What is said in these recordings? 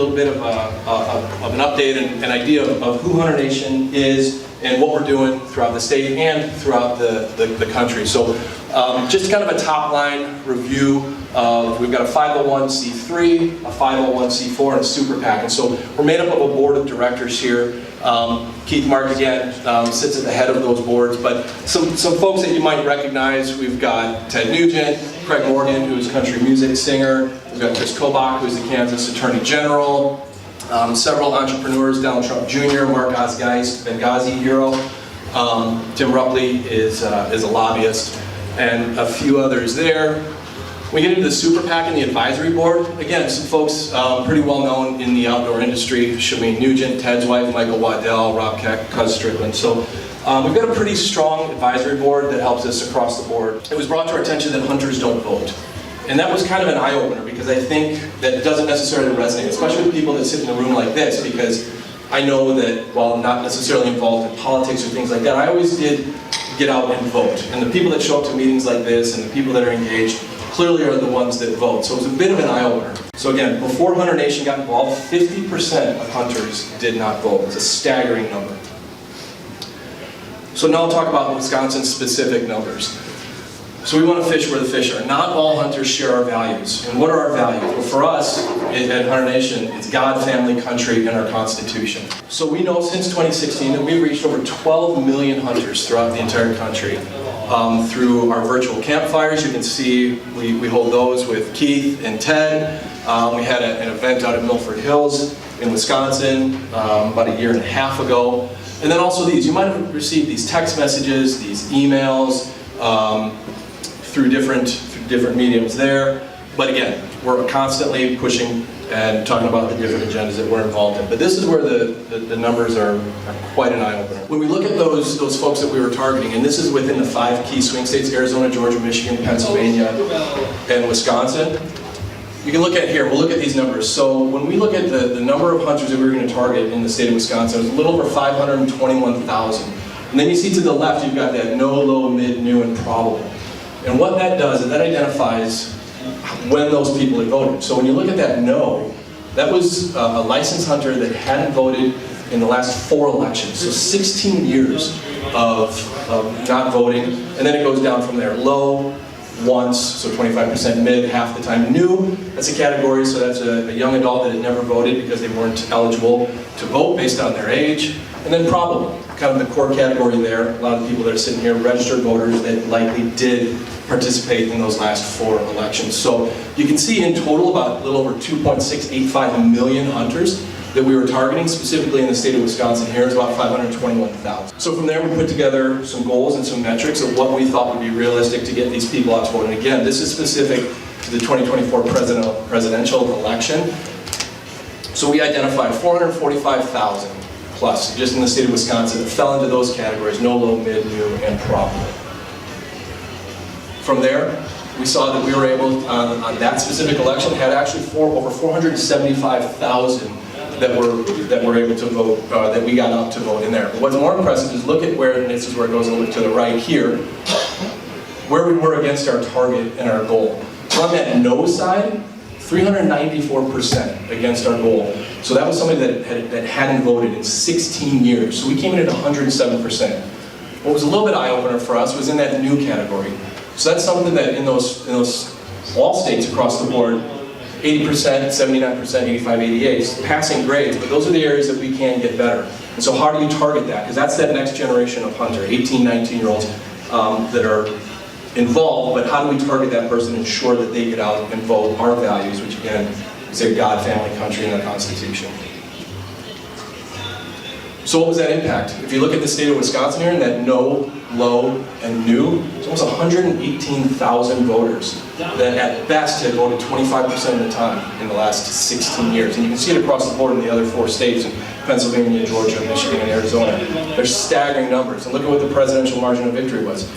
little bit of an update and an idea of who Hunter Nation is and what we're doing throughout the state and throughout the country. So just kind of a top line review of, we've got a 501c3, a 501c4, and a super PAC. And so we're made up of a board of directors here. Keith Mark, again, sits at the head of those boards, but some folks that you might recognize. We've got Ted Nugent, Craig Morgan, who's a country music singer. We've got Chris Kobach, who's the Kansas Attorney General. Several entrepreneurs, Donald Trump Jr., Mark Osgeist, Benghazi hero. Tim Rupley is a lobbyist, and a few others there. We get into the super PAC and the advisory board. Again, some folks pretty well known in the outdoor industry. Shameen Nugent, Ted's wife, Michael Waddell, Rob Keck, Cuz Strickland. So we've got a pretty strong advisory board that helps us across the board. It was brought to our attention that hunters don't vote. And that was kind of an eye-opener, because I think that it doesn't necessarily resonate, especially with people that sit in a room like this, because I know that while I'm not necessarily involved in politics or things like that, I always did get out and vote. And the people that show up to meetings like this and the people that are engaged clearly are the ones that vote. So it was a bit of an eye-opener. So again, before Hunter Nation got involved, 50% of hunters did not vote. It's a staggering number. So now I'll talk about Wisconsin specific numbers. So we want to fish where the fish are. Not all hunters share our values. And what are our values? Well, for us at Hunter Nation, it's God, family, country, and our Constitution. So we know since 2016 that we've reached over 12 million hunters throughout the entire country. Through our virtual campfires, you can see we hold those with Keith and Ted. We had an event out at Milford Hills in Wisconsin about a year and a half ago. And then also these, you might have received these text messages, these emails, through different mediums there. But again, we're constantly pushing and talking about the different agendas that we're involved in. But this is where the numbers are quite an eye-opener. When we look at those folks that we were targeting, and this is within the 5 key swing states, Arizona, Georgia, Michigan, Pennsylvania, and Wisconsin, you can look at here, we'll look at these numbers. So when we look at the number of hunters that we were going to target in the state of Wisconsin, it was a little over 521,000. And then you see to the left, you've got that no, low, mid, new, and probable. And what that does is that identifies when those people had voted. So when you look at that no, that was a licensed hunter that hadn't voted in the last 4 elections. So 16 years of not voting, and then it goes down from there. Low, once, so 25%, mid, half the time. New, that's a category, so that's a young adult that had never voted because they weren't eligible to vote based on their age. And then probable, kind of the core category there. A lot of people that are sitting here, registered voters that likely did participate in those last 4 elections. So you can see in total about a little over 2.685 million hunters that we were targeting, specifically in the state of Wisconsin. Here is about 521,000. So from there we put together some goals and some metrics of what we thought would be realistic to get these people out to vote. And again, this is specific to the 2024 presidential election. So we identified 445,000 plus just in the state of Wisconsin that fell into those categories: no, low, mid, new, and probable. From there, we saw that we were able, on that specific election, had actually over 475,000 that were able to vote, that we got out to vote in there. But what's more impressive is look at where, and this is where it goes a little bit to the right here, where we were against our target and our goal. So on that no side, 394% against our goal. So that was somebody that hadn't voted in 16 years. So we came in at 107%. What was a little bit eye-opener for us was in that new category. So that's something that in those all states across the board, 80%, 79%, 85, 88, passing grades, but those are the areas that we can get better. And so how do you target that? Because that's that next generation of hunter, 18, 19-year-olds that are involved, but how do we target that person and ensure that they get out and vote our values, which again, is their God, family, country, and the Constitution. So what was that impact? If you look at the state of Wisconsin here, and that no, low, and new, it's almost 118,000 voters that at best had voted 25% of the time in the last 16 years. And you can see it across the board in the other 4 states, in Pennsylvania, Georgia, Michigan, and Arizona. They're staggering numbers. And look at what the presidential margin of victory was.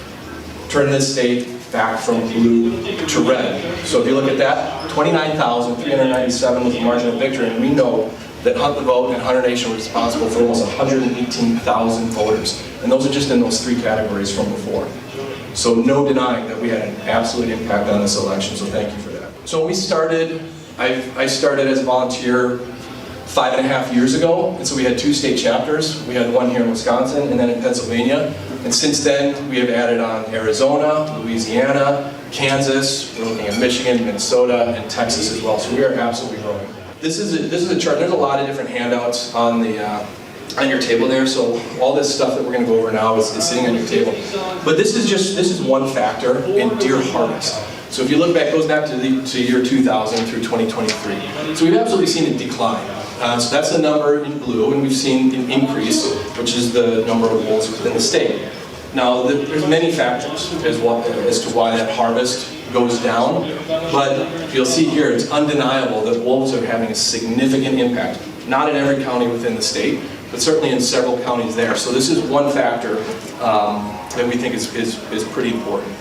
Turn this state back from blue to red. So if you look at that, 29,397 was the margin of victory, and we know that Hunt the Vote and Hunter Nation were responsible for almost 118,000 voters. And those are just in those 3 categories from before. So no denying that we had an absolute impact on this election, so thank you for that. So when we started, I started as a volunteer 5.5 years ago, and so we had 2 state chapters. We had one here in Wisconsin and then in Pennsylvania. And since then, we have added on Arizona, Louisiana, Kansas, we're looking at Michigan, Minnesota, and Texas as well. So we are absolutely growing. This is a chart. There's a lot of different handouts on your table there. So all this stuff that we're going to go over now is sitting on your table. But this is one factor in deer harvest. So if you look back, it goes back to year 2000 through 2023. So we've absolutely seen a decline. So that's the number in blue, and we've seen an increase, which is the number of wolves within the state. Now, there's many factors as to why that harvest goes down, but you'll see here it's undeniable that wolves are having a significant impact. Not in every county within the state, but certainly in several counties there. So this is one factor that we think is pretty important.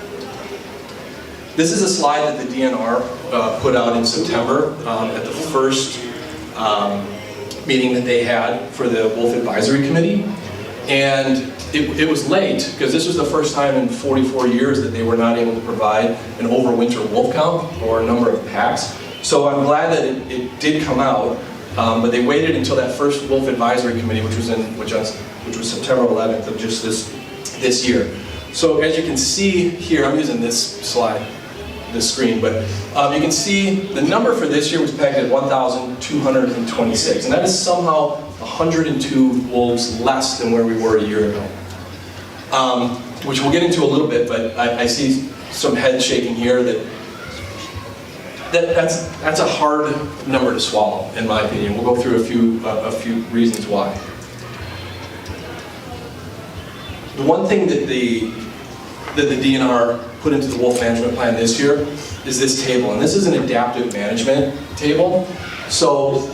This is a slide that the DNR put out in September at the first meeting that they had for the Wolf Advisory Committee. And it was late, because this was the first time in 44 years that they were not able to provide an overwinter wolf count or a number of packs. So I'm glad that it did come out, but they waited until that first Wolf Advisory Committee, which was September 11th of just this year. So as you can see here, I'm using this slide, this screen, but you can see the number for this year was pegged at 1,226, and that is somehow 102 wolves less than where we were a year ago. Which we'll get into a little bit, but I see some head shaking here that's a hard number to swallow, in my opinion. We'll go through a few reasons why. The one thing that the DNR put into the wolf management plan this year is this table, and this is an adaptive management table. So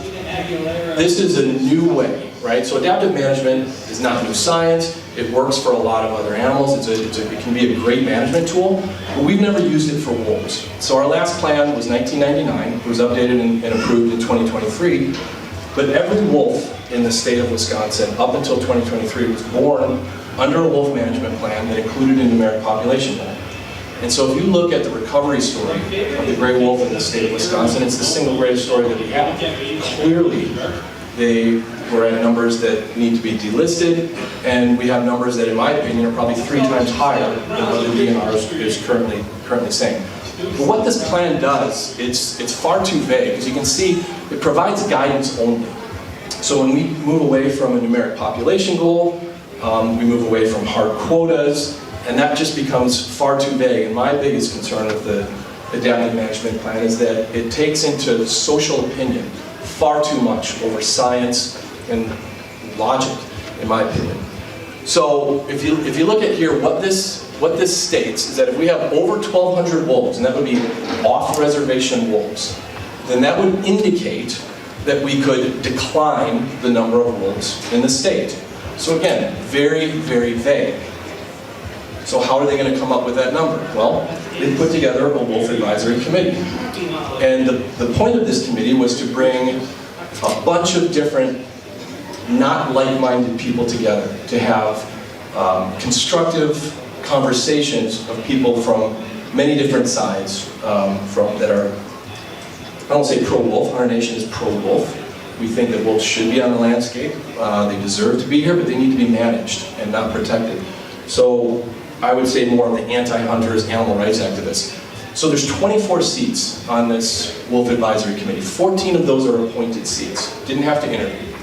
this is a new way, right? So adaptive management is not new science. It works for a lot of other animals. It can be a great management tool, but we've never used it for wolves. So our last plan was 1999. It was updated and approved in 2023. But every wolf in the state of Wisconsin up until 2023 was born under a wolf management plan that included a numeric population limit. And so if you look at the recovery story of the gray wolf in the state of Wisconsin, it's the single greatest story that we have. Clearly, they were at numbers that need to be delisted, and we have numbers that, in my opinion, are probably 3 times higher than what the DNR is currently saying. But what this plan does, it's far too vague. As you can see, it provides guidance only. So when we move away from a numeric population goal, we move away from hard quotas, and that just becomes far too vague. And my biggest concern with the adaptive management plan is that it takes into social opinion far too much over science and logic, in my opinion. So if you look at here, what this states is that if we have over 1,200 wolves, and that would be off-reservation wolves, then that would indicate that we could decline the number of wolves in the state. So again, very, very vague. So how are they going to come up with that number? Well, they put together a Wolf Advisory Committee. And the point of this committee was to bring a bunch of different, not like-minded people together to have constructive conversations of people from many different sides that are, I don't say pro-wolf, our nation is pro-wolf. We think that wolves should be on the landscape. They deserve to be here, but they need to be managed and not protected. So I would say more of the anti-hunters, animal rights activists. So there's 24 seats on this Wolf Advisory Committee. 14 of those are appointed seats. Didn't have to interview.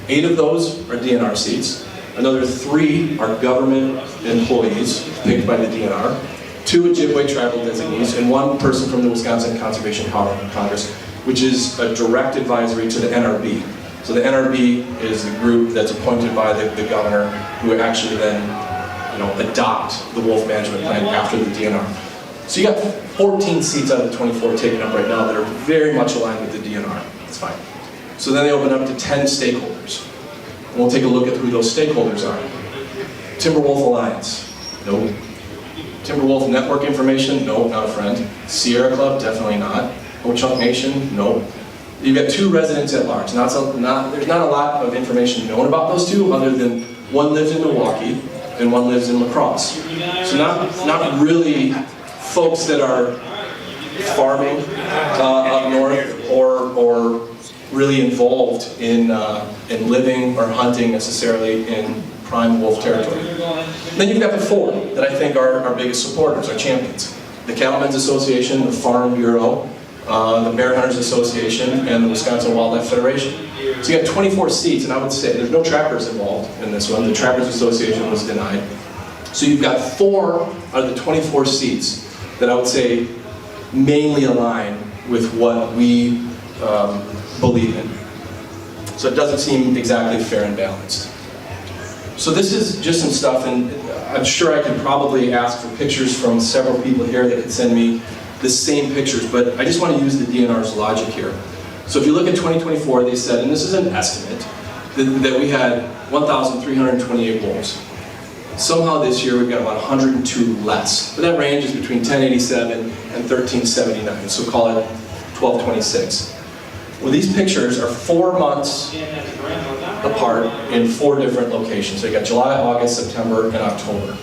8 of those are DNR seats. Another 3 are government employees picked by the DNR. 2 Ojibwe tribal designees, and 1 person from the Wisconsin Conservation Congress, which is a direct advisory to the NRB. So the NRB is the group that's appointed by the governor, who actually then adopt the wolf management plan after the DNR. So you got 14 seats out of the 24 taken up right now that are very much aligned with the DNR. That's fine. So then they open up to 10 stakeholders. And we'll take a look at who those stakeholders are. Timberwolf Alliance, no. Timberwolf Network Information, no, not a friend. Sierra Club, definitely not. Ho-Chunk Nation, no. You've got 2 residents at large. There's not a lot of information known about those 2, other than one lives in Milwaukee and one lives in La Crosse. So not really folks that are farming up north or really involved in living or hunting necessarily in prime wolf territory. Then you've got the four that I think are our biggest supporters, our champions. The Cattlemen's Association, the Farm Bureau, the Bear Hunters Association, and the Wisconsin Wildlife Federation. So you have 24 seats, and I would say there's no trappers involved in this one. The Trappers Association was denied. So you've got 4 out of the 24 seats that I would say mainly align with what we believe in. So it doesn't seem exactly fair and balanced. So this is just some stuff, and I'm sure I could probably ask for pictures from several people here that could send me the same pictures, but I just want to use the DNR's logic here. So if you look at 2024, they said, and this is an estimate, that we had 1,328 wolves. Somehow this year we've got about 102 less. But that range is between 1087 and 1379, so call it 1226. Well, these pictures are 4 months apart in 4 different locations. So you got July, August, September, and October.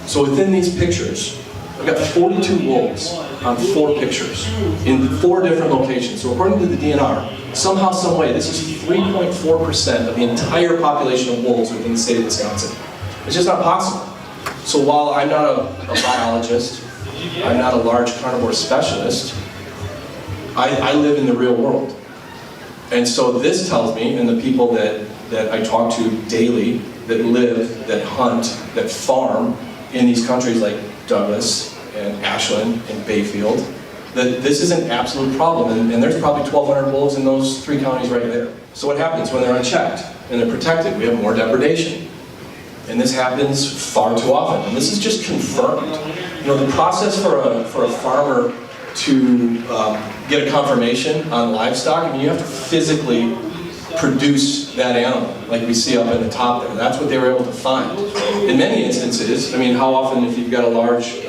So within these pictures, I've got 42 wolves on 4 pictures in 4 different locations. So according to the DNR, somehow, some way, this is 3.4% of the entire population of wolves within the state of Wisconsin. It's just not possible. So while I'm not a biologist, I'm not a large carnivore specialist, I live in the real world. And so this tells me, and the people that I talk to daily, that live, that hunt, that farm in these countries like Douglas and Ashland and Bayfield, that this is an absolute problem, and there's probably 1,200 wolves in those 3 counties right there. So what happens when they're unchecked and they're protected? We have more depredation. And this happens far too often, and this is just confirmed. You know, the process for a farmer to get a confirmation on livestock, I mean, you have to physically produce that animal, like we see up in the top there. That's what they were able to find. In many instances, I mean, how often, if you've got a large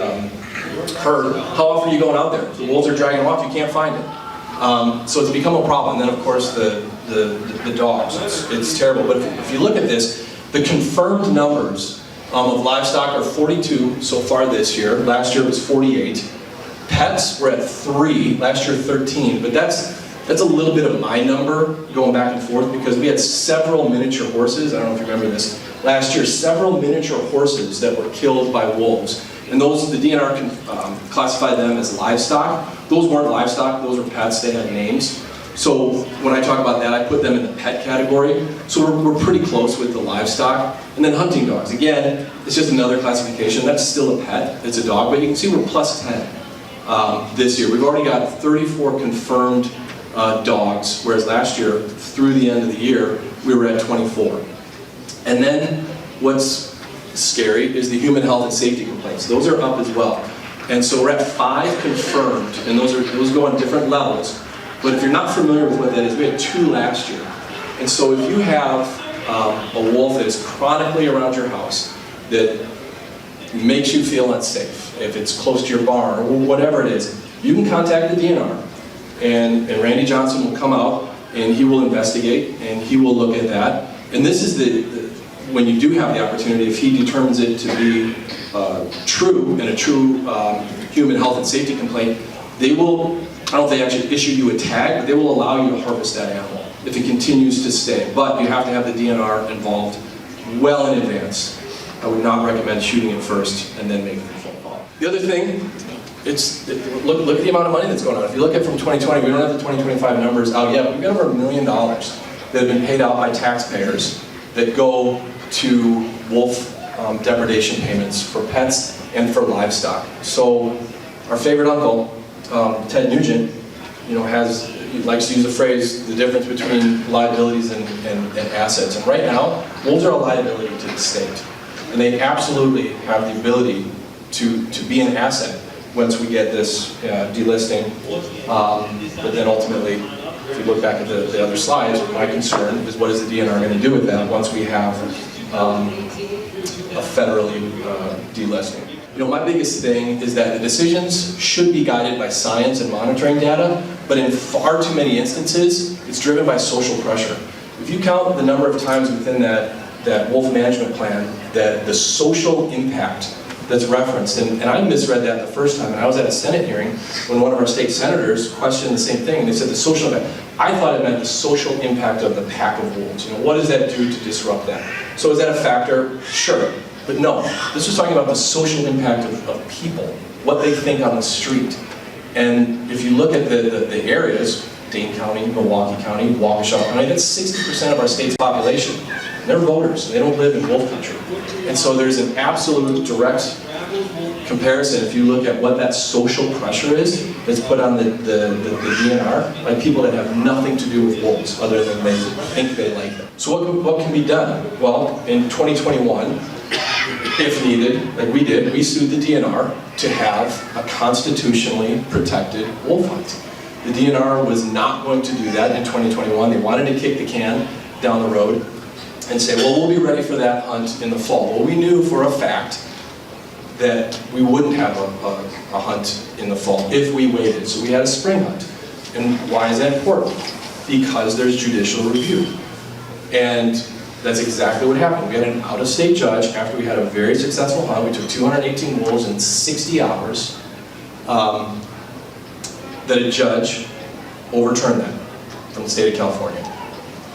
herd, how often are you going out there? The wolves are dragging them off, you can't find it. So it's become a problem. And then, of course, the dogs. It's terrible. But if you look at this, the confirmed numbers of livestock are 42 so far this year. Last year it was 48. Pets were at 3, last year 13, but that's a little bit of my number going back and forth because we had several miniature horses. I don't know if you remember this. Last year, several miniature horses that were killed by wolves. And those, the DNR classified them as livestock. Those weren't livestock, those were pets, they had names. So when I talk about that, I put them in the pet category. So we're pretty close with the livestock. And then hunting dogs. Again, it's just another classification. That's still a pet, it's a dog, but you can see we're plus 10 this year. We've already got 34 confirmed dogs, whereas last year, through the end of the year, we were at 24. And then what's scary is the human health and safety complaints. Those are up as well. And so we're at 5 confirmed, and those go on different levels. But if you're not familiar with what that is, we had 2 last year. And so if you have a wolf that is chronically around your house, that makes you feel unsafe, if it's close to your barn or whatever it is, you can contact the DNR. And Randy Johnson will come out and he will investigate and he will look at that. And this is when you do have the opportunity, if he determines it to be true and a true human health and safety complaint, they will, I don't know if they actually issue you a tag, but they will allow you to harvest that animal if it continues to stay. But you have to have the DNR involved well in advance. I would not recommend shooting it first and then making a phone call. The other thing, look at the amount of money that's going on. If you look at from 2020, we don't have the 2025 numbers out yet, but we've got over $1 million that have been paid out by taxpayers that go to wolf depredation payments for pets and for livestock. So our favorite uncle, Ted Nugent, he likes to use the phrase, the difference between liabilities and assets. And right now, wolves are a liability to the state. And they absolutely have the ability to be an asset once we get this delisting. But then ultimately, if you look back at the other slides, my concern is what is the DNR going to do with that once we have a federally delisting. My biggest thing is that the decisions should be guided by science and monitoring data, but in far too many instances, it's driven by social pressure. If you count the number of times within that wolf management plan that the social impact that's referenced. And I misread that the first time, and I was at a Senate hearing when one of our state senators questioned the same thing, and they said the social impact. I thought it meant the social impact of the pack of wolves. You know, what does that do to disrupt that? So is that a factor? Sure. But no, this was talking about the social impact of people, what they think on the street. And if you look at the areas, Dane County, Milwaukee County, Waukesha County, that's 60% of our state's population. They're voters, and they don't live in wolf country. And so there's an absolute direct comparison if you look at what that social pressure is that's put on the DNR by people that have nothing to do with wolves other than they think they like them. So what can be done? Well, in 2021, if needed, like we did, we sued the DNR to have a constitutionally protected wolf hunt. The DNR was not going to do that in 2021. They wanted to kick the can down the road and say, well, we'll be ready for that hunt in the fall. Well, we knew for a fact that we wouldn't have a hunt in the fall if we waited. So we had a spring hunt. And why is that important? Because there's judicial review. And that's exactly what happened. We had an out-of-state judge after we had a very successful hunt. We took 218 wolves in 60 hours. That a judge overturned that from the state of California.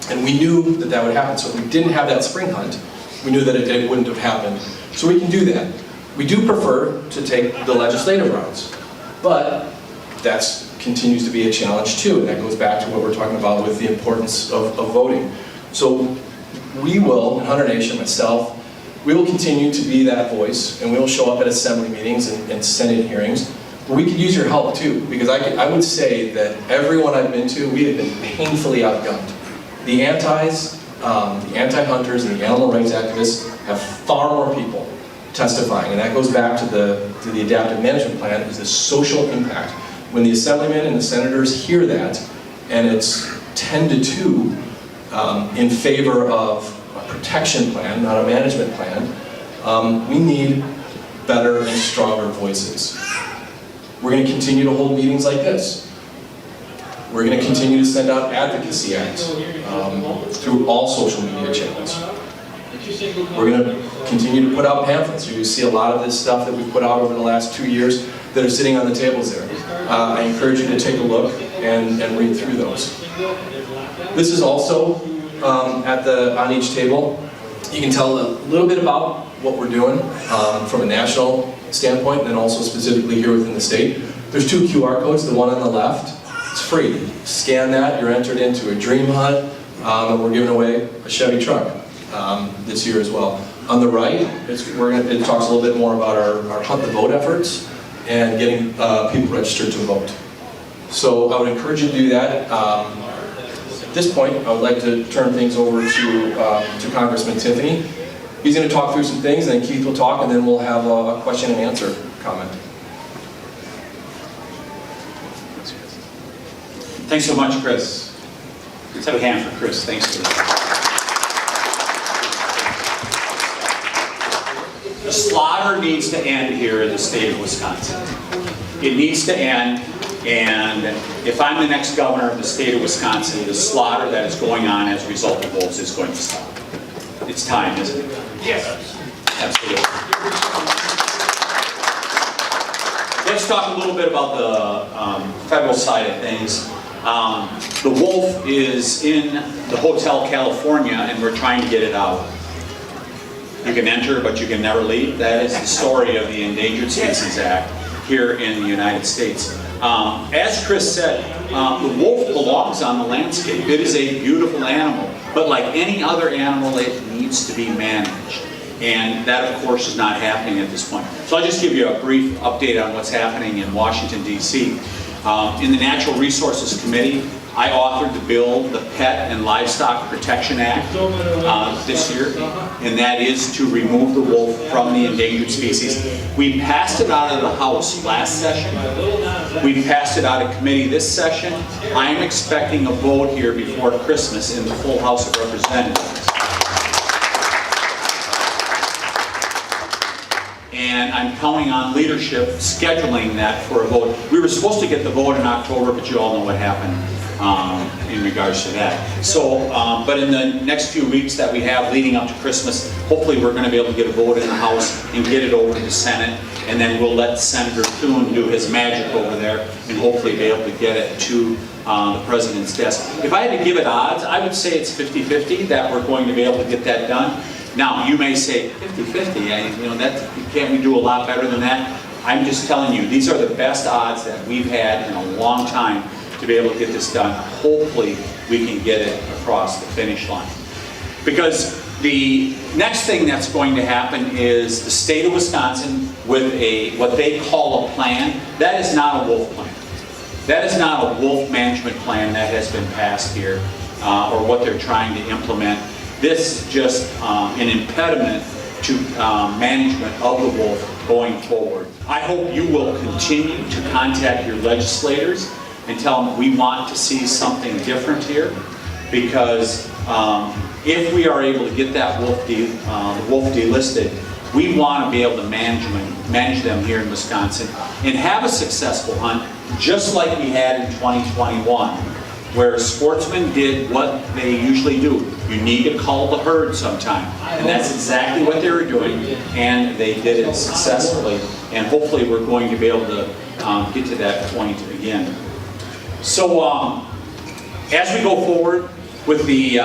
And we knew that that would happen. So if we didn't have that spring hunt, we knew that it wouldn't have happened. So we can do that. We do prefer to take the legislative routes, but that continues to be a challenge too. And that goes back to what we're talking about with the importance of voting. So we will, Hunter Nation, myself, we will continue to be that voice, and we will show up at assembly meetings and Senate hearings. But we could use your help too, because I would say that everyone I've been to, we have been painfully outgunned. The anti-hunters and the animal rights activists have far more people testifying, and that goes back to the adaptive management plan, is the social impact. When the assemblymen and the senators hear that, and it's 10-2 in favor of a protection plan, not a management plan, we need better and stronger voices. We're going to continue to hold meetings like this. We're going to continue to send out advocacy ads through all social media channels. We're going to continue to put out pamphlets. You see a lot of this stuff that we've put out over the last 2 years that are sitting on the tables there. I encourage you to take a look and read through those. This is also on each table. You can tell a little bit about what we're doing from a national standpoint, and then also specifically here within the state. There's 2 QR codes. The one on the left, it's free. Scan that, you're entered into a dream hunt, and we're giving away a Chevy truck this year as well. On the right, it talks a little bit more about our Hunt the Vote efforts and getting people registered to vote. So I would encourage you to do that. At this point, I would like to turn things over to Congressman Tiffany. He's going to talk through some things, and then Keith will talk, and then we'll have a question and answer comment. Thanks so much, Chris. Let's have a hand for Chris. Thanks for that. The slaughter needs to end here in the state of Wisconsin. It needs to end, and if I'm the next governor of the state of Wisconsin, the slaughter that is going on as a result of wolves is going to stop. It's time, isn't it? Yes. Absolutely. Let's talk a little bit about the federal side of things. The wolf is in the Hotel California, and we're trying to get it out. You can enter, but you can never leave. That is the story of the Endangered Species Act here in the United States. As Chris said, the wolf belongs on the landscape. It is a beautiful animal, but like any other animal, it needs to be managed. And that, of course, is not happening at this point. So I'll just give you a brief update on what's happening in Washington, D.C. In the Natural Resources Committee, I authored the bill, the Pet and Livestock Protection Act, this year, and that is to remove the wolf from the endangered species. We passed it out of the House last session. We passed it out of committee this session. I am expecting a vote here before Christmas in the full House of Representatives. And I'm counting on leadership scheduling that for a vote. We were supposed to get the vote in October, but you all know what happened. in regards to that. So, but in the next few weeks that we have leading up to Christmas, hopefully we're going to be able to get a vote in the House and get it over to the Senate, and then we'll let Senator Thune do his magic over there and hopefully be able to get it to the President's desk. If I had to give it odds, I would say it's 50-50 that we're going to be able to get that done. Now, you may say 50-50, you know, can't we do a lot better than that? I'm just telling you, these are the best odds that we've had in a long time to be able to get this done. Hopefully, we can get it across the finish line. Because the next thing that's going to happen is the state of Wisconsin with what they call a plan. That is not a wolf plan. That is not a wolf management plan that has been passed here, or what they're trying to implement. This is just an impediment to management of the wolf going forward. I hope you will continue to contact your legislators and tell them we want to see something different here, because if we are able to get that wolf delisted, we want to be able to manage them here in Wisconsin and have a successful hunt, just like we had in 2021, where sportsmen did what they usually do. You need to cull the herd sometime. And that's exactly what they were doing, and they did it successfully. And hopefully we're going to be able to get to that point again. So as we go forward with the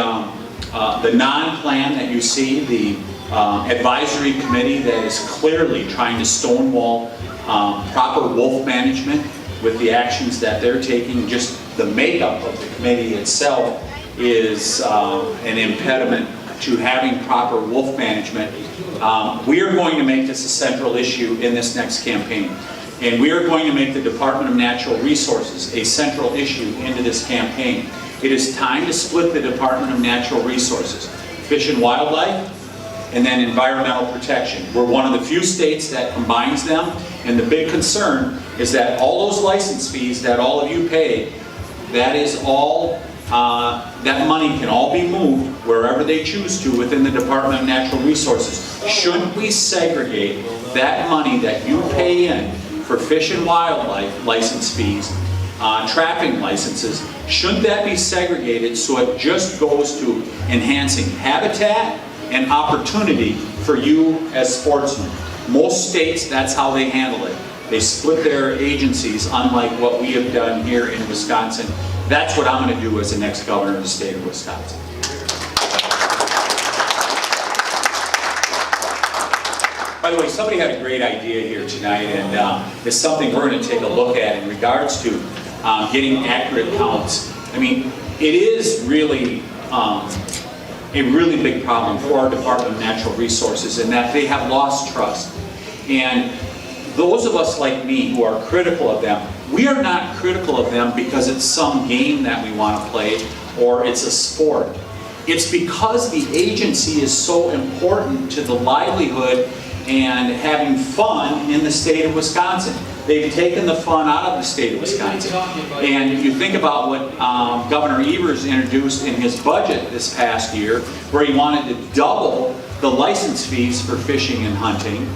non-plan that you see, the advisory committee that is clearly trying to stonewall proper wolf management with the actions that they're taking, just the makeup of the committee itself is an impediment to having proper wolf management. We are going to make this a central issue in this next campaign. And we are going to make the Department of Natural Resources a central issue into this campaign. It is time to split the Department of Natural Resources, Fish and Wildlife, and then Environmental Protection. We're one of the few states that combines them, and the big concern is that all those license fees that all of you pay, that is all, that money can all be moved wherever they choose to within the Department of Natural Resources. Shouldn't we segregate that money that you pay in for fish and wildlife license fees, trapping licenses, shouldn't that be segregated so it just goes to enhancing habitat and opportunity for you as sportsmen? Most states, that's how they handle it. They split their agencies, unlike what we have done here in Wisconsin. That's what I'm going to do as the next governor of the state of Wisconsin. By the way, somebody had a great idea here tonight, and it's something we're going to take a look at in regards to getting accurate counts. I mean, it is really a really big problem for our Department of Natural Resources in that they have lost trust. And those of us like me who are critical of them, we are not critical of them because it's some game that we want to play or it's a sport. It's because the agency is so important to the livelihood and having fun in the state of Wisconsin. They've taken the fun out of the state of Wisconsin. And if you think about what Governor Evers introduced in his budget this past year, where he wanted to double the license fees for fishing and hunting,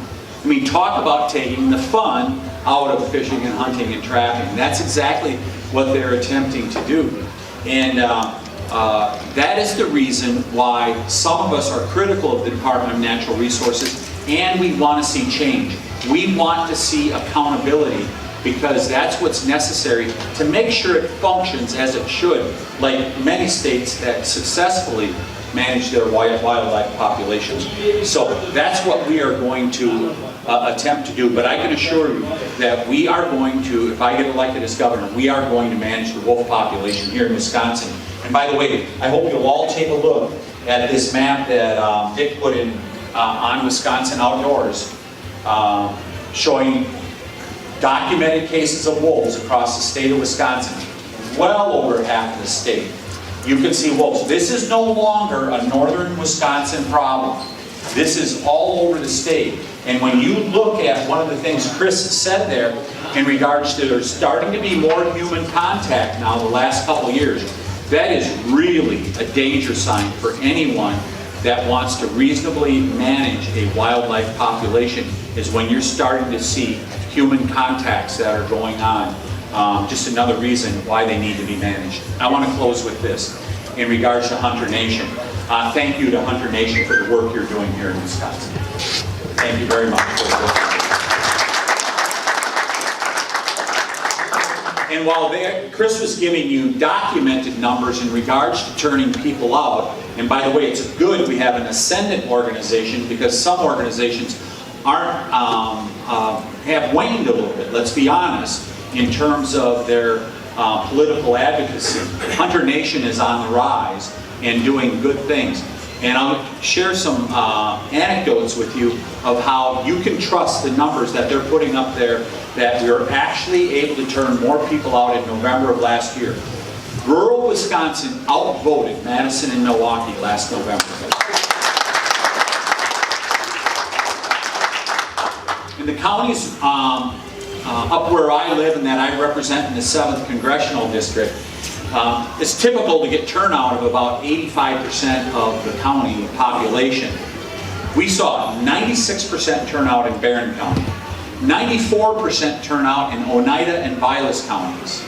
I mean, talk about taking the fun out of fishing and hunting and trapping. That's exactly what they're attempting to do. And that is the reason why some of us are critical of the Department of Natural Resources, and we want to see change. We want to see accountability, because that's what's necessary to make sure it functions as it should, like many states that successfully manage their wildlife populations. So that's what we are going to attempt to do. But I can assure you that we are going to, if I get elected as governor, we are going to manage the wolf population here in Wisconsin. And by the way, I hope you'll all take a look at this map that Dick put in on Wisconsin Outdoors, showing documented cases of wolves across the state of Wisconsin, well over half of the state. You can see wolves. This is no longer a northern Wisconsin problem. This is all over the state. And when you look at one of the things Chris said there in regards to there's starting to be more human contact now the last couple years, that is really a danger sign for anyone that wants to reasonably manage a wildlife population, is when you're starting to see human contacts that are going on just another reason why they need to be managed. I want to close with this in regards to Hunter Nation. Thank you to Hunter Nation for the work you're doing here in Wisconsin. Thank you very much for the work. And while Chris was giving you documented numbers in regards to turning people out, and by the way, it's good we have an ascendant organization, because some organizations have waned a little bit, let's be honest, in terms of their political advocacy. Hunter Nation is on the rise and doing good things. And I'll share some anecdotes with you of how you can trust the numbers that they're putting up there, that we were actually able to turn more people out in November of last year. Rural Wisconsin outvoted Madison and Milwaukee last November. In the counties up where I live and that I represent in the 7th Congressional District, it's typical to get turnout of about 85% of the county population. We saw 96% turnout in Barron County, 94% turnout in Oneida and Vilas counties.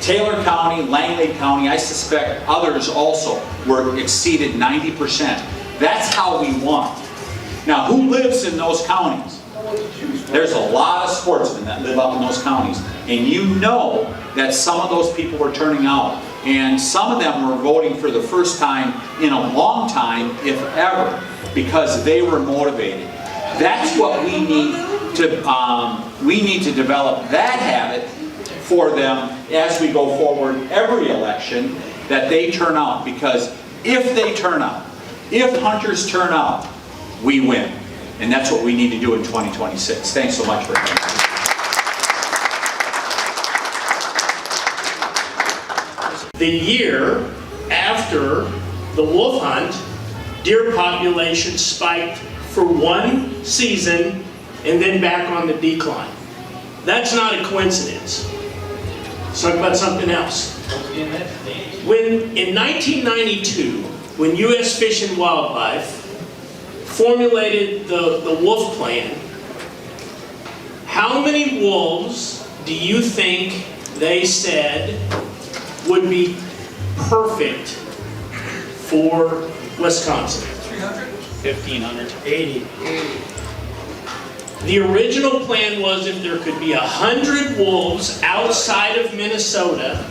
Taylor County, Langley County, I suspect others also were exceeded 90%. That's how we won. Now, who lives in those counties? There's a lot of sportsmen that live up in those counties, and you know that some of those people were turning out, and some of them were voting for the first time in a long time, if ever, because they were motivated. That's what we need to develop that habit for them as we go forward every election, that they turn out, because if they turn out, if hunters turn out, we win. And that's what we need to do in 2026. Thanks so much for coming. The year after the wolf hunt, deer population spiked for one season and then back on the decline. That's not a coincidence. Let's talk about something else. In 1992, when U.S. Fish and Wildlife formulated the wolf plan, how many wolves do you think they said would be perfect for Wisconsin? 300? 1,500. 80. The original plan was if there could be 100 wolves outside of Minnesota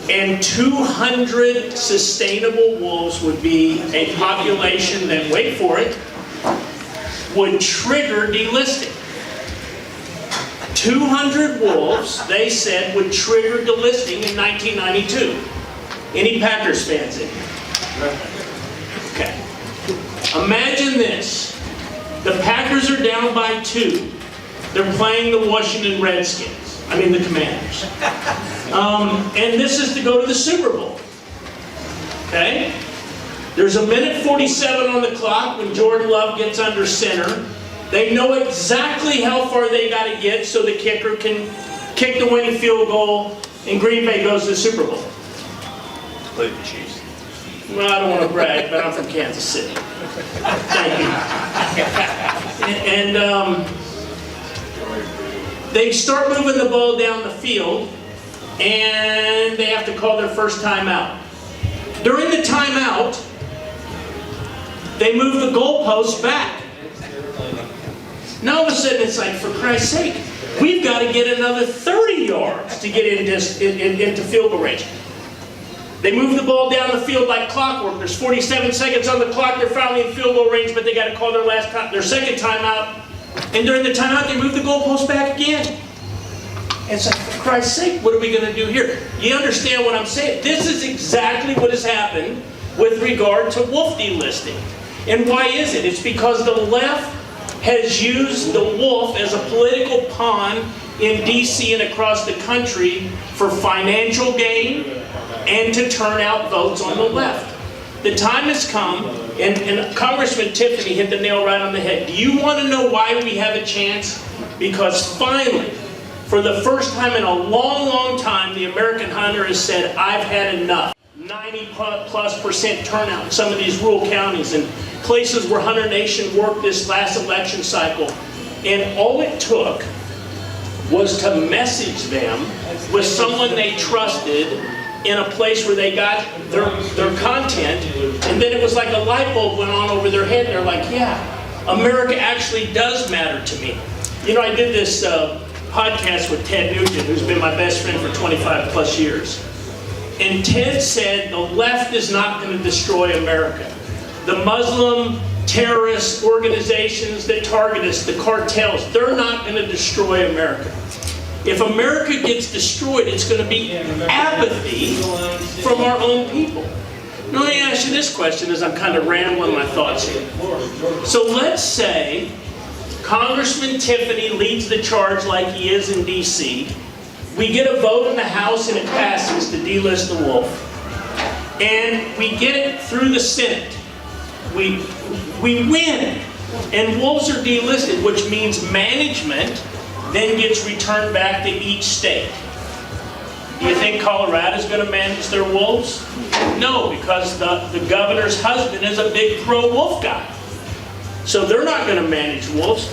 and 200 sustainable wolves would be a population that, wait for it, would trigger delisting. 200 wolves, they said, would trigger delisting in 1992. Any Packers fans in here? Okay. Imagine this. The Packers are down by 2. They're playing the Washington Redskins. I mean the Commanders. And this is to go to the Super Bowl. Okay? There's a minute 47 on the clock when Jordan Love gets under center. They know exactly how far they got to get so the kicker can kick the winning field goal and Green Bay goes to the Super Bowl. Play the Chiefs. Well, I don't want to brag, but I'm from Kansas City. Thank you. And they start moving the ball down the field, and they have to call their first timeout. During the timeout, they move the goalposts back. Now all of a sudden it's like, for Christ's sake, we've got to get another 30 yards to get into field goal range. They move the ball down the field like clockwork. There's 47 seconds on the clock. They're finally in field goal range, but they got to call their second timeout. And during the timeout, they move the goalpost back again. And it's like, for Christ's sake, what are we going to do here? You understand what I'm saying? This is exactly what has happened with regard to wolf delisting. And why is it? It's because the left has used the wolf as a political pawn in D.C. and across the country for financial gain and to turn out votes on the left. The time has come, and Congressman Tiffany hit the nail right on the head. Do you want to know why we have a chance? Because finally, for the first time in a long, long time, the American hunter has said, I've had enough. 90+% turnout in some of these rural counties and places where Hunter Nation worked this last election cycle. And all it took was to message them with someone they trusted in a place where they got their content, and then it was like a light bulb went on over their head, and they're like, yeah, America actually does matter to me. You know, I did this podcast with Ted Nugent, who's been my best friend for 25 plus years. And Ted said the left is not going to destroy America. The Muslim terrorist organizations that target us, the cartels, they're not going to destroy America. If America gets destroyed, it's going to be apathy from our own people. Now, let me ask you this question as I'm kind of rambling my thoughts here. So let's say Congressman Tiffany leads the charge like he is in D.C. We get a vote in the House and it passes to delist the wolf. And we get it through the Senate. We win. And wolves are delisted, which means management then gets returned back to each state. Do you think Colorado's going to manage their wolves? No, because the governor's husband is a big pro-wolf guy. So they're not going to manage wolves.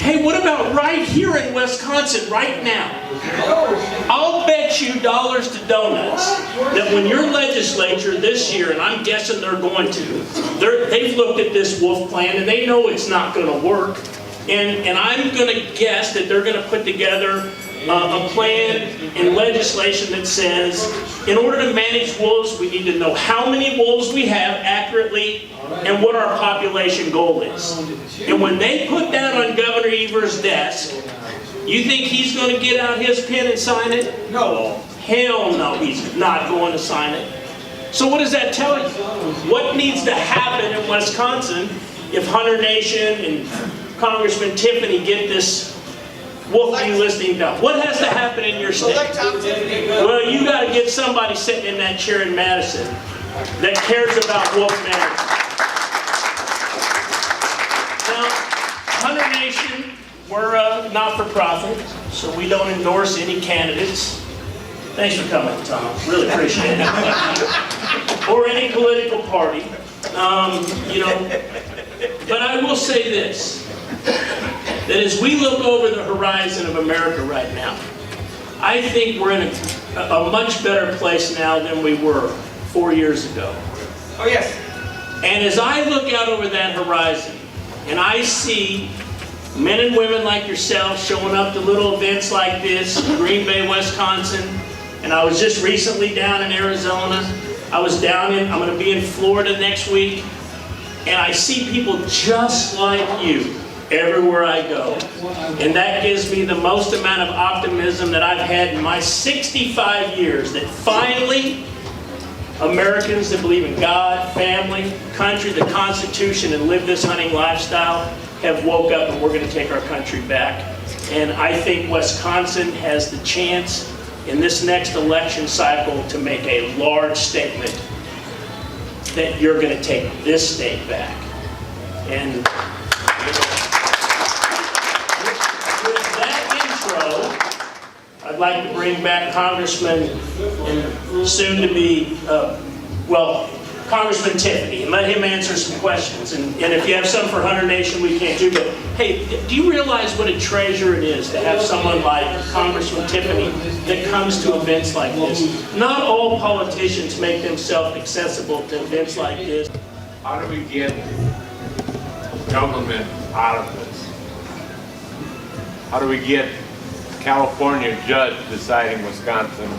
Hey, what about right here in Wisconsin right now? I'll bet you dollars to donuts that when your legislature this year, and I'm guessing they're going to, they've looked at this wolf plan and they know it's not going to work. And I'm going to guess that they're going to put together a plan and legislation that says, in order to manage wolves, we need to know how many wolves we have accurately and what our population goal is. And when they put that on Governor Evers' desk, you think he's going to get out his pen and sign it? No. Hell no, he's not going to sign it. So what does that tell you? What needs to happen in Wisconsin if Hunter Nation and Congressman Tiffany get this wolf delisting done? What has to happen in your state? Well, you got to get somebody sitting in that chair in Madison that cares about wolf management. Now, Hunter Nation, we're not-for-profit, so we don't endorse any candidates. Thanks for coming, Tom. Really appreciate it. Or any political party. You know, but I will say this, that as we look over the horizon of America right now, I think we're in a much better place now than we were 4 years ago. Oh, yes. And as I look out over that horizon, and I see men and women like yourself showing up to little events like this in Green Bay, Wisconsin, and I was just recently down in Arizona. I'm going to be in Florida next week, and I see people just like you everywhere I go. And that gives me the most amount of optimism that I've had in my 65 years, that finally Americans that believe in God, family, country, the Constitution, and live this hunting lifestyle have woke up, and we're going to take our country back. And I think Wisconsin has the chance in this next election cycle to make a large statement that you're going to take this state back. And with that intro, I'd like to bring back Congressman and soon to be, Congressman Tiffany, and let him answer some questions. And if you have some for Hunter Nation, we can't do, but hey, do you realize what a treasure it is to have someone like Congressman Tiffany that comes to events like this? Not all politicians make themselves accessible to events like this. How do we get government out of this? How do we get California judge deciding Wisconsin,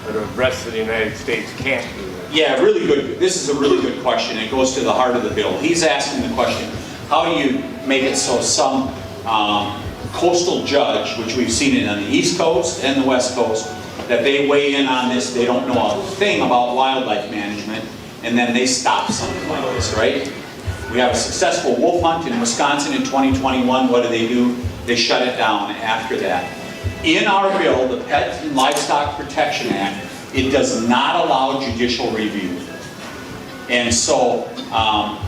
or the rest of the United States can't do it? Yeah, really good. This is a really good question. It goes to the heart of the bill. He's asking the question, how do you make it so some coastal judge, which we've seen it on the East Coast and the West Coast, that they weigh in on this, they don't know a thing about wildlife management, and then they stop something like this, right? We have a successful wolf hunt in Wisconsin in 2021. What do? They shut it down after that. In our bill, the Pet and Livestock Protection Act, it does not allow judicial review. And so,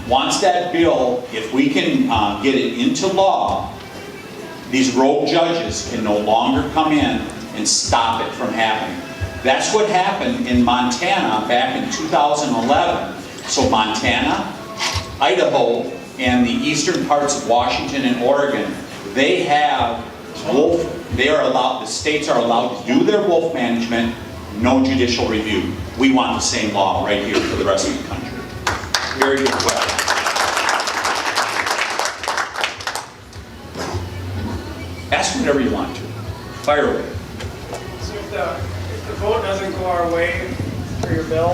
once that bill, if we can get it into law, these rogue judges can no longer come in and stop it from happening. That's what happened in Montana back in 2011. So Montana, Idaho, and the eastern parts of Washington and Oregon, they have wolf They are allowed, the states are allowed to do their wolf management, no judicial review. We want the same law right here for the rest of the country. Very good question. Ask whatever you want to. Fire away. So if the vote doesn't go our way for your bill,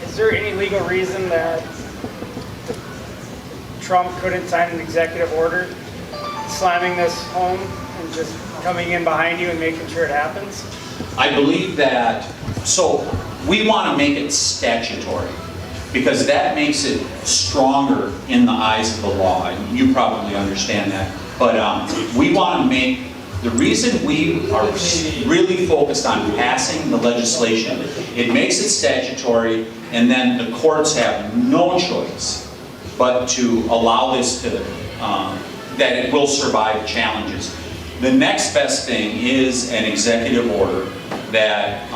is there any legal reason that Trump couldn't sign an executive order slamming this home and just coming in behind you and making sure it happens? I believe that, so we want to make it statutory because that makes it stronger in the eyes of the law. And you probably understand that. But we want to make, the reason we are really focused on passing the legislation, it makes it statutory, and then the courts have no choice but to allow this to, that it will survive challenges. The next best thing is an executive order that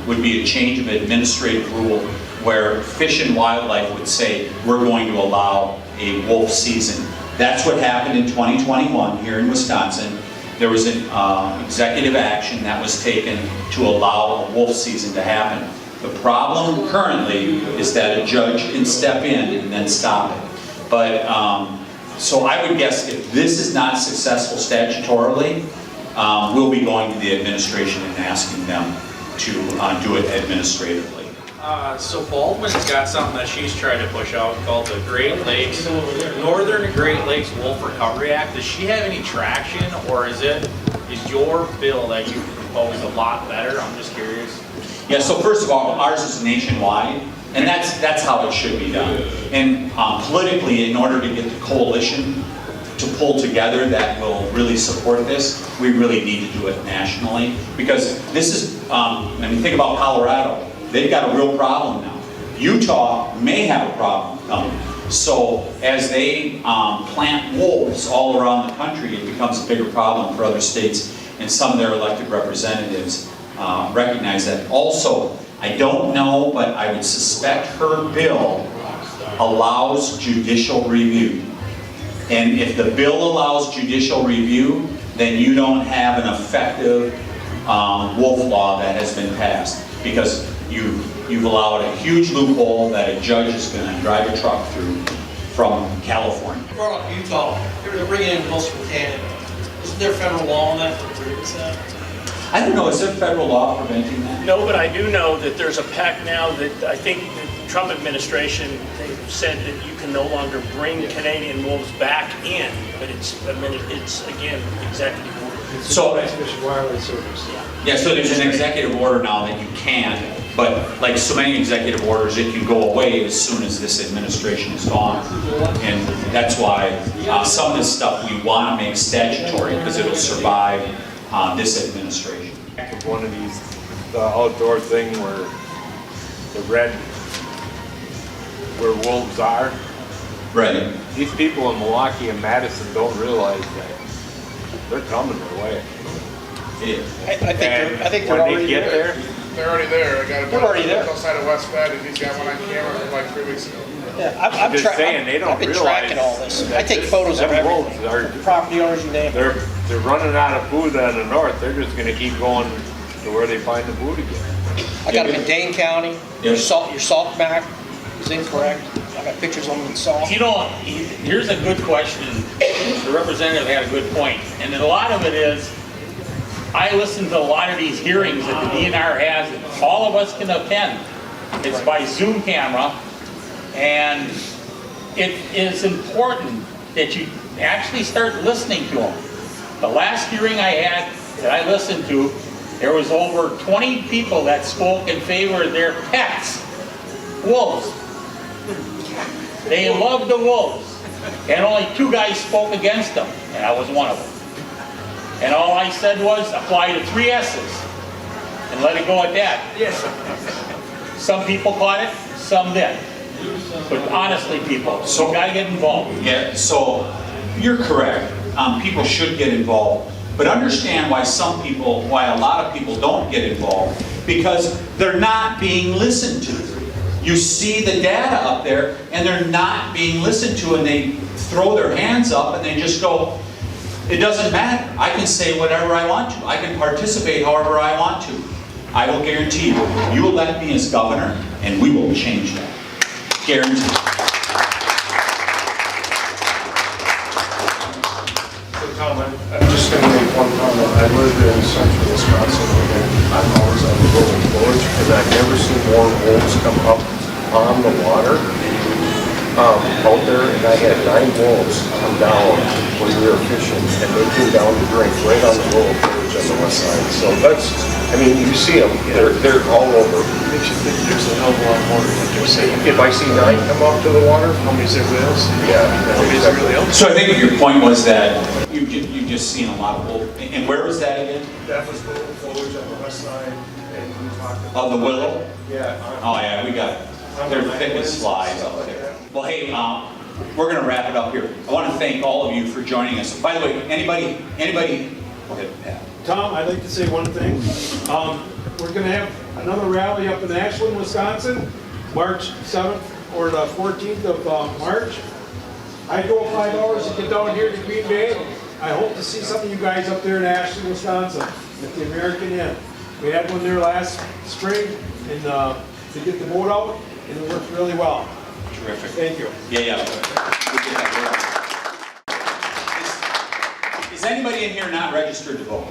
would be a change of administrative rule where Fish and Wildlife would say, we're going to allow a wolf season. That's what happened in 2021 here in Wisconsin. There was an executive action that was taken to allow a wolf season to happen. The problem currently is that a judge can step in and then stop it. But, so I would guess if this is not successful statutorily, we'll be going to the administration and asking them to do it administratively. So Baldwin's got something that she's trying to push out called the Great Lakes, Northern Great Lakes Wolf Recovery Act. Does she have any traction, or is your bill that you propose a lot better? I'm just curious. Yeah, so first of all, ours is nationwide, and that's how it should be done. And politically, in order to get the coalition to pull together that will really support this, we really need to do it nationally. Because this is, I mean, think about Colorado. They've got a real problem now. Utah may have a problem coming. So as they plant wolves all around the country, it becomes a bigger problem for other states, and some of their elected representatives recognize that. Also, I don't know, but I would suspect her bill allows judicial review. And if the bill allows judicial review, then you don't have an effective wolf law that has been passed. Because you've allowed a huge loophole that a judge is going to drive a truck through from California. You brought up Utah. They're bringing in wolves from Canada. Isn't there federal law on that that prohibits that? I don't know, is there federal law preventing that? No, but I do know that there's a pact now that I think the Trump administration, they've said that you can no longer bring Canadian wolves back in, but it's again, executive order. So, Fish and Wildlife Service. yeah, so there's an executive order now that you can, but like so many executive orders, it can go away as soon as this administration is gone. And that's why some of this stuff we want to make statutory because it'll survive this administration. One of these, the outdoor thing where where wolves are. Right. These people in Milwaukee and Madison don't realize that they're coming their way. I think they're when already they get there, They're already there. I got a They're already there. outside of West Bend, and he's got one on camera from like 3 weeks ago. Yeah, I'm just saying they don't I've been realize tracking all this. that I take photos of them everything. wolves are The property owners, you name it. they're running out of food on the north. They're just going to keep going to where they find the food again. I got them in Dane County. Yeah. Your salt back is incorrect. I got pictures of them in salt. You know, here's a good question. The representative had a good point. And a lot of it is, I listen to a lot of these hearings that the DNR has, and all of us can attend. It's by Zoom camera, and it is important that you actually start listening to them. The last hearing I had that I listened to, there was over 20 people that spoke in favor of their pets, wolves. They love the wolves. And only 2 guys spoke against them, and I was one of them. And all I said was, apply the 3 S's, and let it go at that. Yes. Some people caught it, some didn't. But honestly, people, you gotta get involved. Yeah, so you're correct. People should get involved. But understand why why a lot of people don't get involved. Because they're not being listened to. You see the data up there, and they're not being listened to, and they throw their hands up and they just go, It doesn't matter. I can say whatever I want to. I can participate however I want to. I will guarantee you, you elect me as governor, and we will change that. Guaranteed. So Tom, I'm just going to make one comment. I live in central Wisconsin, and I'm always on the road forge, and I've never seen more wolves come up on the water out there, and I had 9 wolves come down when we were fishing, and they came down to drink right on the road forge on the west side. So that's, I mean, you see them, they're all over. Makes you think there's a hell of a lot more than what you're saying. If I see 9 come up to the water, How many's there really else? yeah. How many's there really else? So I think your point was that you just seen a lot of wolf. And where was that again? That was the forge on the west side, and we talked about. Of the Willow? Yeah. Oh yeah, we got, they're thick as flies out there. Well, hey, we're gonna wrap it up here. I want to thank all of you for joining us. By the way, anybody, go ahead, Pat. Tom, I'd like to say one thing. We're gonna have another rally up in Ashland, Wisconsin, March 7th or the 14th of March. I go 5 hours to get down here to Green Bay. I hope to see some of you guys up there in Ashland, Wisconsin, at the American Inn. We had one there last spring, and to get the boat out, and it worked really well. Terrific. Thank you. Yeah. We'll get that going. Is anybody in here not registered to vote?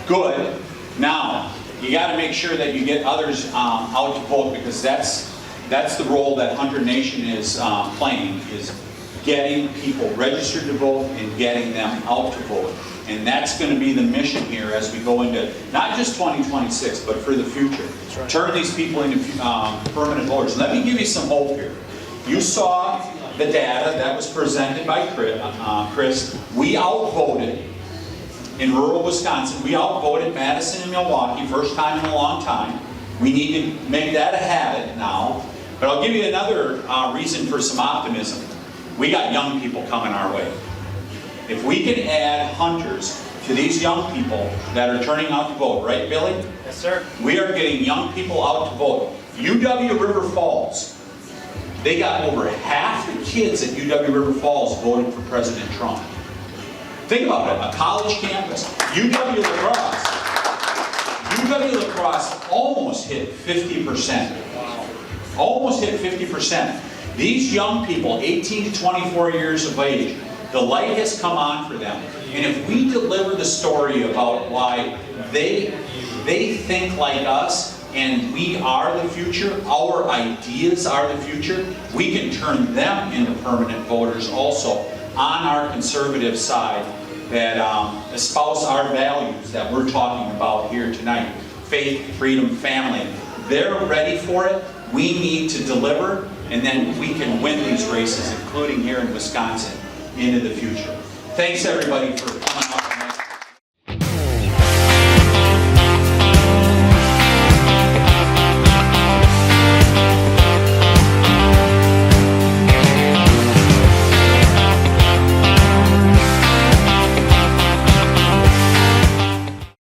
Good. Now, you got to make sure that you get others out to vote, because that's the role that Hunter Nation is playing, is getting people registered to vote and getting them out to vote. And that's going to be the mission here as we go into not just 2026, but for the future. Right. Turn these people into permanent voters. Let me give you some hope here. You saw the data that was presented by Chris. We outvoted in rural Wisconsin. We outvoted Madison and Milwaukee, first time in a long time. We need to make that a habit now. But I'll give you another reason for some optimism. We got young people coming our way. If we can add hunters to these young people that are turning out to vote, right, Billy? Yes, sir. We are getting young people out to vote. UW River Falls, they got over half the kids at UW River Falls voted for President Trump. Think about it, a college campus. UW Lacrosse almost hit 50%. Almost hit 50%. These young people, 18 to 24 years of age, the light has come on for them. And if we deliver the story about why they think like us and we are the future, our ideas are the future, we can turn them into permanent voters also on our conservative side that espouse our values that we're talking about here tonight. Faith, freedom, family. They're ready for it. We need to deliver, and then we can win these races, including here in Wisconsin, into the future. Thanks everybody for coming out.